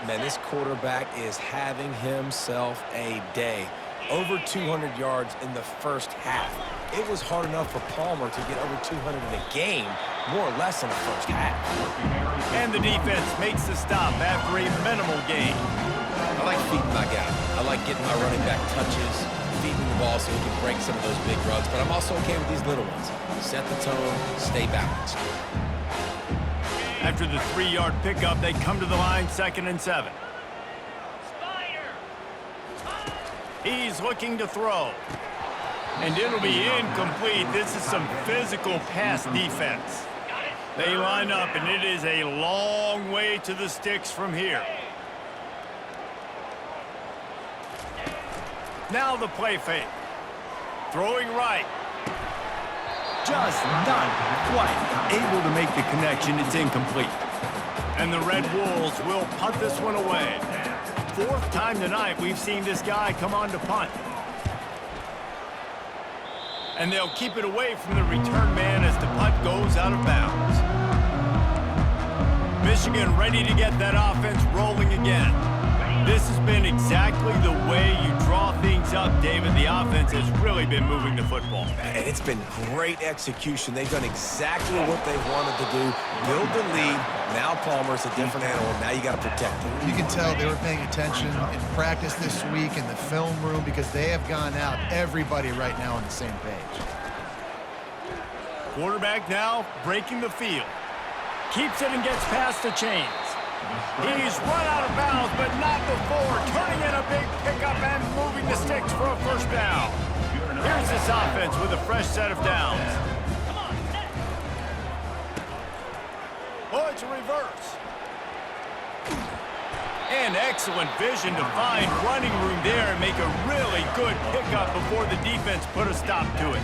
Man, this quarterback is having himself a day. Over 200 yards in the first half. It was hard enough for Palmer to get over 200 in a game, more or less in the first half. And the defense makes the stop after a minimal gain. I like feeding my guy. I like getting my running back touches, feeding the ball so he can break some of those big runs, but I'm also okay with these little ones. Set the tone, stay balanced. After the 3-yard pickup, they come to the line 2nd and 7. He's looking to throw. And it'll be incomplete. This is some physical pass defense. They line up, and it is a long way to the sticks from here. Now the play fake. Throwing right. Just not quite able to make the connection. It's incomplete. And the Red Wolves will punt this one away. 4th time tonight we've seen this guy come on to punt. And they'll keep it away from the return man as the punt goes out of bounds. Michigan ready to get that offense rolling again. This has been exactly the way you draw things up, David. The offense has really been moving the football. And it's been great execution. They've done exactly what they've wanted to do. Build the lead. Now Palmer's a different animal. Now you got to protect him. You can tell they were paying attention in practice this week in the film room because they have gone out, everybody right now on the same page. Quarterback now breaking the field. Keeps it and gets past the chains. He's run out of bounds, but not before. Turning in a big pickup and moving the sticks for a first down. Here's this offense with a fresh set of downs. Oh, it's a reverse. And excellent vision to find running room there and make a really good pickup before the defense put a stop to it.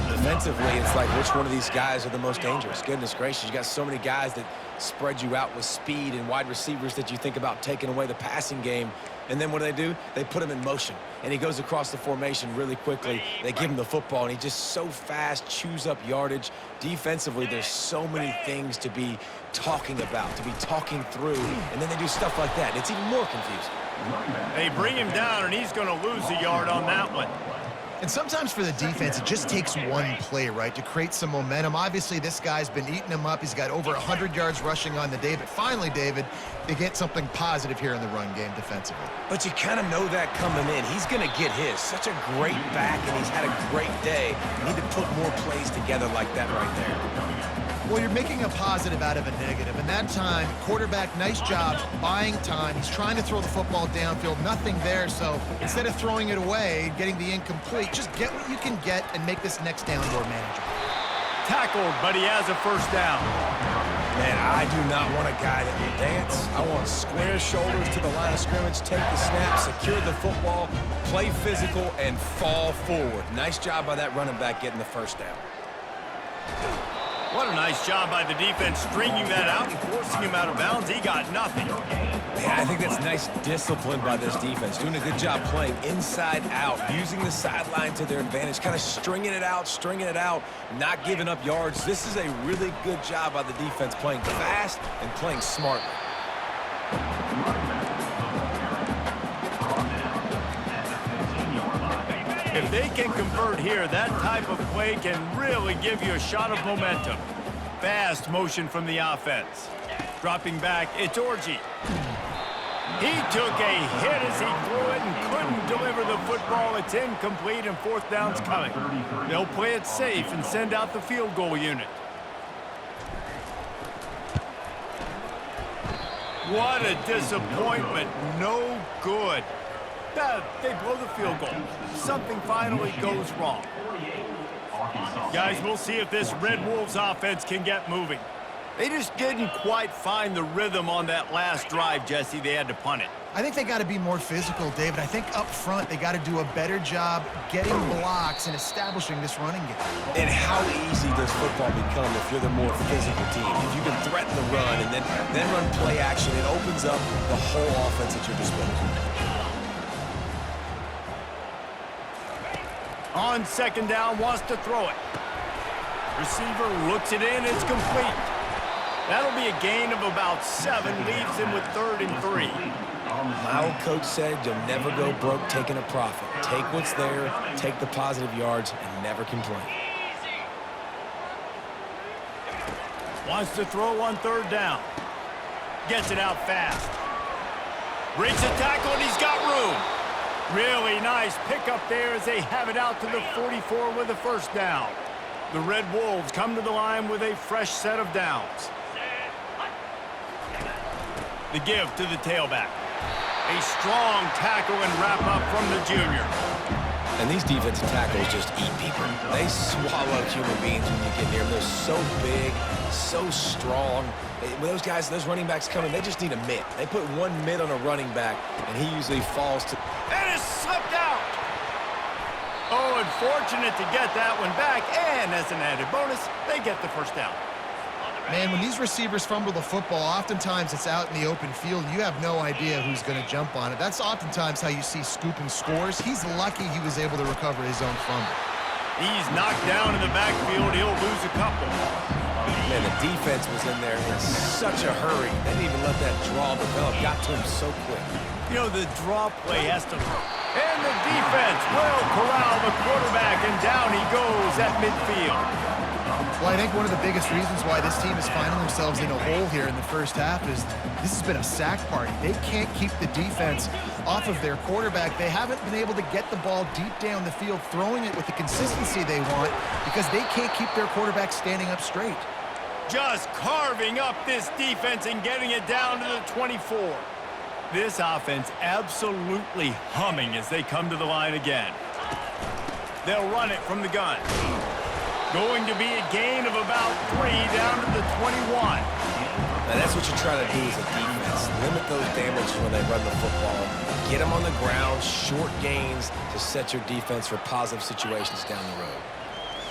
Defensively, it's like which one of these guys are the most dangerous? Goodness gracious, you got so many guys that spread you out with speed and wide receivers that you think about taking away the passing game. And then what do? They put him in motion. And he goes across the formation really quickly. They give him the football, and he just so fast, chews up yardage. Defensively, there's so many things to be talking about, to be talking through. And then they do stuff like that. It's even more confusing. They bring him down, and he's going to lose a yard on that one. And sometimes for the defense, it just takes one play, right, to create some momentum. Obviously, this guy's been eating him up. He's got over 100 yards rushing on the day. But finally, David, they get something positive here in the run game defensively. But you kind of know that coming in. He's going to get his. Such a great back, and he's had a great day. You need to put more plays together like that right there. Well, you're making a positive out of a negative. And that time, quarterback, nice job buying time. He's trying to throw the football downfield. Nothing there. So instead of throwing it away, getting the incomplete, just get what you can get and make this next down more manageable. Tackled, but he has a first down. Man, I do not want a guy that will dance. I want square shoulders to the line of scrimmage, take the snap, secure the football, play physical, and fall forward. Nice job by that running back getting the first down. What a nice job by the defense stringing that out and forcing him out of bounds. He got nothing. Man, I think that's nice discipline by this defense. Doing a good job playing inside out, using the sideline to their advantage, kind of stringing it out, not giving up yards. This is a really good job by the defense playing fast and playing smartly. If they can convert here, that type of play can really give you a shot of momentum. Fast motion from the offense. Dropping back, it's Orji. He took a hit as he threw it and couldn't deliver the football. It's incomplete and fourth down's coming. They'll play it safe and send out the field goal unit. What a disappointment. No good. They blow the field goal. Something finally goes wrong. Guys, we'll see if this Red Wolves offense can get moving. They just didn't quite find the rhythm on that last drive, Jesse. They had to punt it. I think they got to be more physical, David. I think up front they got to do a better job getting blocks and establishing this running game. And how easy does football become if you're the more physical team? If you can threaten the run and then run play action, it opens up the whole offense at your disposal. On second down, wants to throw it. Receiver looks it in, it's complete. That'll be a gain of about 7, leaves him with 3rd and 3. My old coach said you'll never go broke taking a profit. Take what's there, take the positive yards, and never complain. Wants to throw on 3rd down. Gets it out fast. Breaks a tackle, and he's got room. Really nice pickup there as they have it out to the 44 with a first down. The Red Wolves come to the line with a fresh set of downs. The give to the tailback. A strong tackle and wrap up from the junior. And these defensive tackles just eat people. They swallow human beings when you get near them. They're so big, so strong. When those guys, those running backs come in, they just need a mitt. They put one mitt on a running back, and he usually falls to... And it's slipped out. Oh, unfortunate to get that one back. And as an added bonus, they get the first down. Man, when these receivers fumble the football, oftentimes it's out in the open field. You have no idea who's going to jump on it. That's oftentimes how you see scooping scores. He's lucky he was able to recover his own fumble. He's knocked down in the backfield. He'll lose a couple. Man, the defense was in there in such a hurry. They didn't even let that draw develop. Got to him so quick. You know, the draw play has to... And the defense will corral the quarterback, and down he goes at midfield. Well, I think one of the biggest reasons why this team is finding themselves in a hole here in the first half is this has been a sack party. They can't keep the defense off of their quarterback. They haven't been able to get the ball deep down the field, throwing it with the consistency they want because they can't keep their quarterback standing up straight. Just carving up this defense and getting it down to the 24. This offense absolutely humming as they come to the line again. They'll run it from the gun. Going to be a gain of about 3 down to the 21. Now that's what you try to do as a defense. Limit those damages when they run the football. Get them on the ground, short gains to set your defense for positive situations down the road.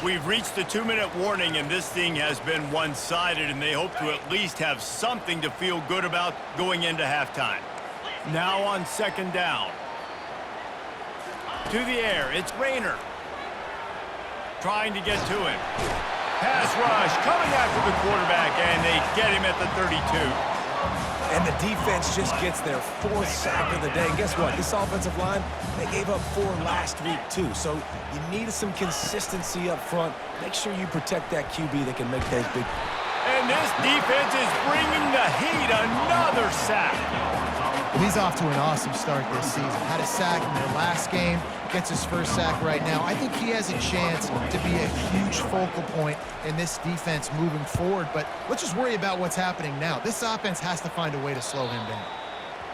We've reached the 2-minute warning, and this thing has been one-sided, and they hope to at least have something to feel good about going into halftime. Now on second down. To the air, it's Rayner. Trying to get to him. Pass rush coming after the quarterback, and they get him at the 32. And the defense just gets their 4th sack of the day. And guess what? This offensive line, they gave up 4 last week, too. So you need some consistency up front. Make sure you protect that QB that can make those big... And this defense is bringing the heat. Another sack. He's off to an awesome start this season. Had a sack in their last game. Gets his first sack right now. I think he has a chance to be a huge focal point in this defense moving forward. But let's just worry about what's happening now. This offense has to find a way to slow him down.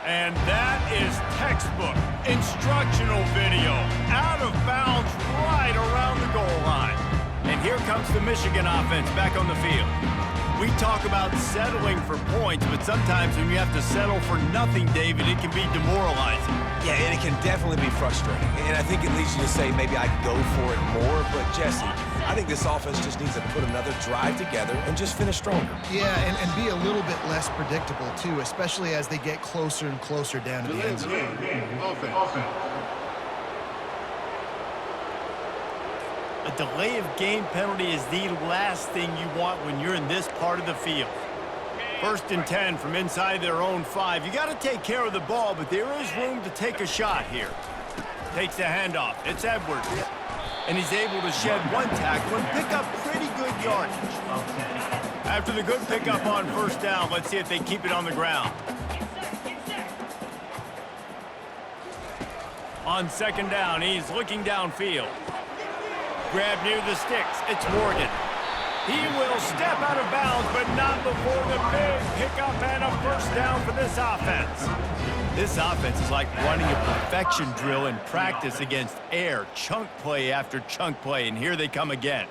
And that is textbook instructional video. Out of bounds right around the goal line. And here comes the Michigan offense back on the field. We talk about settling for points, but sometimes when you have to settle for nothing, David, it can be demoralizing. Yeah, and it can definitely be frustrating. And I think it leads you to say maybe I'd go for it more. But, Jesse, I think this offense just needs to put another drive together and just finish stronger. Yeah, and be a little bit less predictable, too, especially as they get closer and closer down to the end zone. A delay of game penalty is the last thing you want when you're in this part of the field. 1st and 10 from inside their own 5. You got to take care of the ball, but there is room to take a shot here. Takes the handoff. It's Edwards. And he's able to shed 1 tackle and pick up pretty good yardage. After the good pickup on 1st down, let's see if they keep it on the ground. On 2nd down, he's looking downfield. Grab near the sticks. It's Morgan. He will step out of bounds, but not before the big pickup and a 1st down for this offense. This offense is like running a perfection drill in practice against air, chunk play after chunk play, and here they come again.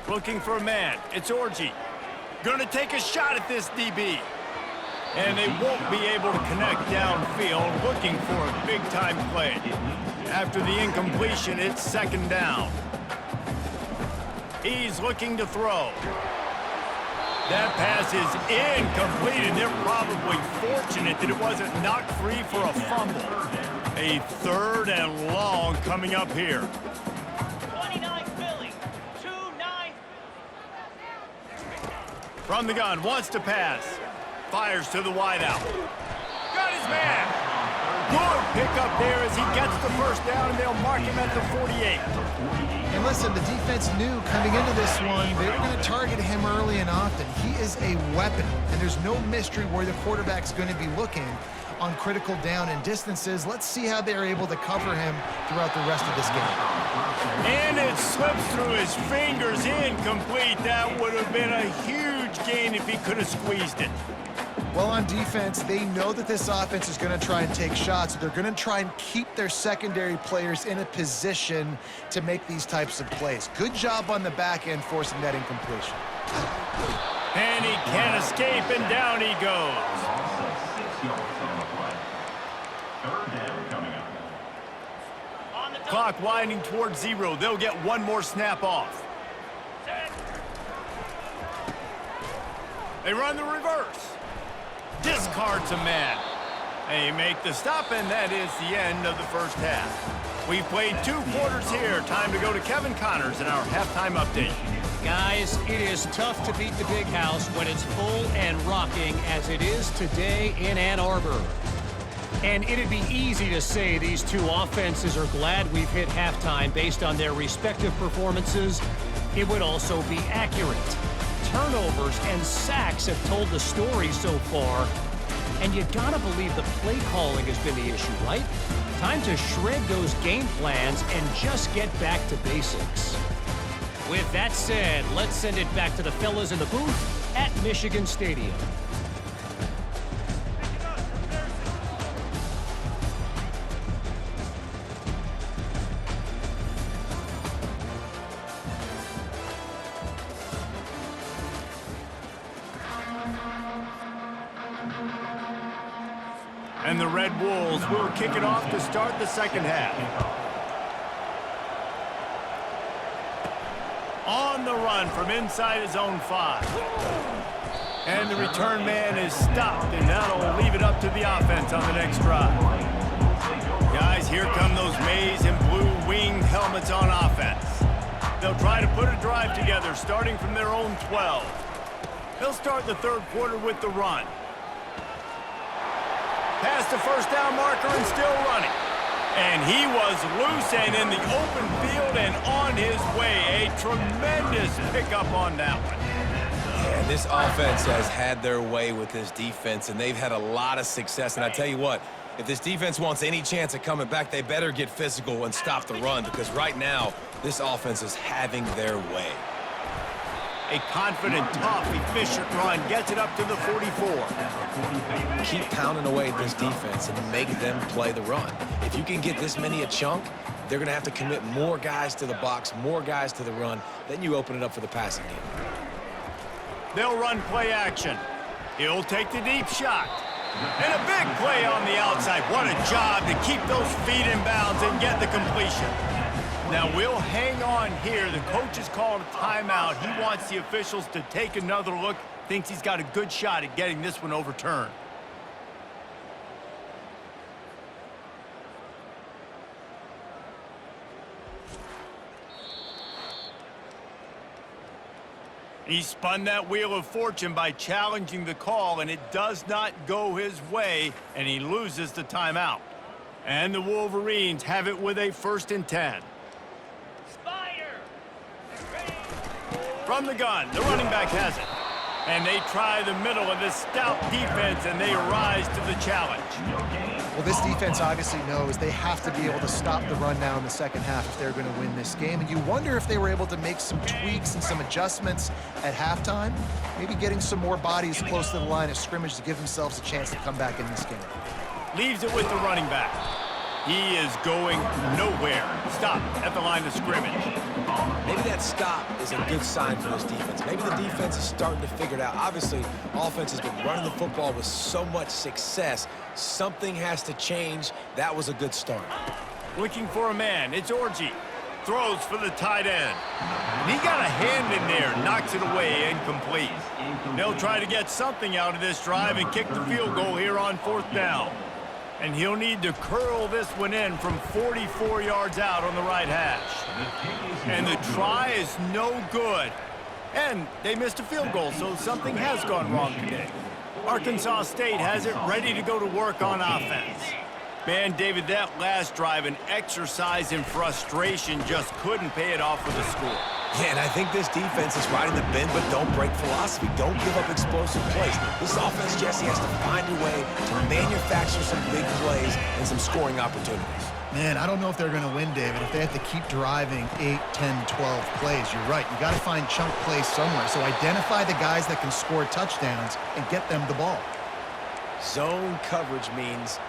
Looking for a man. It's Orji. Going to take a shot at this DB. And they won't be able to connect downfield, looking for a big-time play. After the incompletion, it's 2nd down. He's looking to throw. That pass is incomplete, and they're probably fortunate that it wasn't knocked free for a fumble. A 3rd and long coming up here. 29 Philly, 2-9. From the gun, wants to pass. Fires to the wideout. Got his man. Good pickup there as he gets the 1st down, and they'll mark him at the 48. And listen, the defense knew coming into this one, they were going to target him early and often. He is a weapon, and there's no mystery where the quarterback's going to be looking on critical down and distances. Let's see how they're able to cover him throughout the rest of this game. And it slips through his fingers, incomplete. That would have been a huge gain if he could have squeezed it. Well, on defense, they know that this offense is going to try and take shots. So they're going to try and keep their secondary players in a position to make these types of plays. Good job on the back end forcing that incompletion. And he can't escape, and down he goes. Clock winding towards 0. They'll get one more snap off. They run the reverse. Discards a man. They make the stop, and that is the end of the first half. We've played 2 quarters here. Time to go to Kevin Connors in our halftime update. Guys, it is tough to beat the big house when it's full and rocking as it is today in Ann Arbor. And it'd be easy to say these two offenses are glad we've hit halftime based on their respective performances. It would also be accurate. Turnovers and sacks have told the story so far. And you gotta believe the play calling has been the issue, right? Time to shred those game plans and just get back to basics. With that said, let's send it back to the fellas in the booth at Michigan Stadium. And the Red Wolves will kick it off to start the second half. On the run from inside his own 5. And the return man is stopped, and that'll leave it up to the offense on the next drive. Guys, here come those maize and blue winged helmets on offense. They'll try to put a drive together, starting from their own 12. They'll start the third quarter with the run. Past the first down marker and still running. And he was loose and in the open field and on his way. A tremendous pickup on that one. And this offense has had their way with this defense, and they've had a lot of success. And I tell you what, if this defense wants any chance of coming back, they better get physical and stop the run, because right now, this offense is having their way. A confident, tough, efficient run gets it up to the 44. Keep pounding away at this defense and make them play the run. If you can get this many a chunk, they're going to have to commit more guys to the box, more guys to the run. Then you open it up for the passing game. They'll run play action. He'll take the deep shot. And a big play on the outside. What a job to keep those feet in bounds and get the completion. Now, we'll hang on here. The coach has called a timeout. He wants the officials to take another look. Thinks he's got a good shot at getting this one overturned. He spun that wheel of fortune by challenging the call, and it does not go his way, and he loses the timeout. And the Wolverines have it with a 1st and 10. From the gun, the running back has it. And they try the middle of this stout defense, and they rise to the challenge. Well, this defense obviously knows they have to be able to stop the run now in the second half if they're going to win this game. And you wonder if they were able to make some tweaks and some adjustments at halftime, maybe getting some more bodies close to the line of scrimmage to give themselves a chance to come back in this game. Leaves it with the running back. He is going nowhere. Stop at the line of scrimmage. Maybe that stop is a good sign for this defense. Maybe the defense is starting to figure it out. Obviously, offense has been running the football with so much success. Something has to change. That was a good start. Looking for a man. It's Orji. Throws for the tight end. And he got a hand in there. Knocks it away. Incomplete. They'll try to get something out of this drive and kick the field goal here on 4th down. And he'll need to curl this one in from 44 yards out on the right hash. And the try is no good. And they missed a field goal, so something has gone wrong today. Arkansas State has it ready to go to work on offense. Man, David, that last drive, an exercise in frustration, just couldn't pay it off with a score. Yeah, and I think this defense is riding the bend, but don't break philosophy. Don't give up explosive plays. This offense, Jesse, has to find a way to manufacture some big plays and some scoring opportunities. Man, I don't know if they're going to win, David, if they have to keep driving 8, 10, 12 plays. You're right. You got to find chunk plays somewhere. So identify the guys that can score touchdowns and get them the ball. Zone coverage means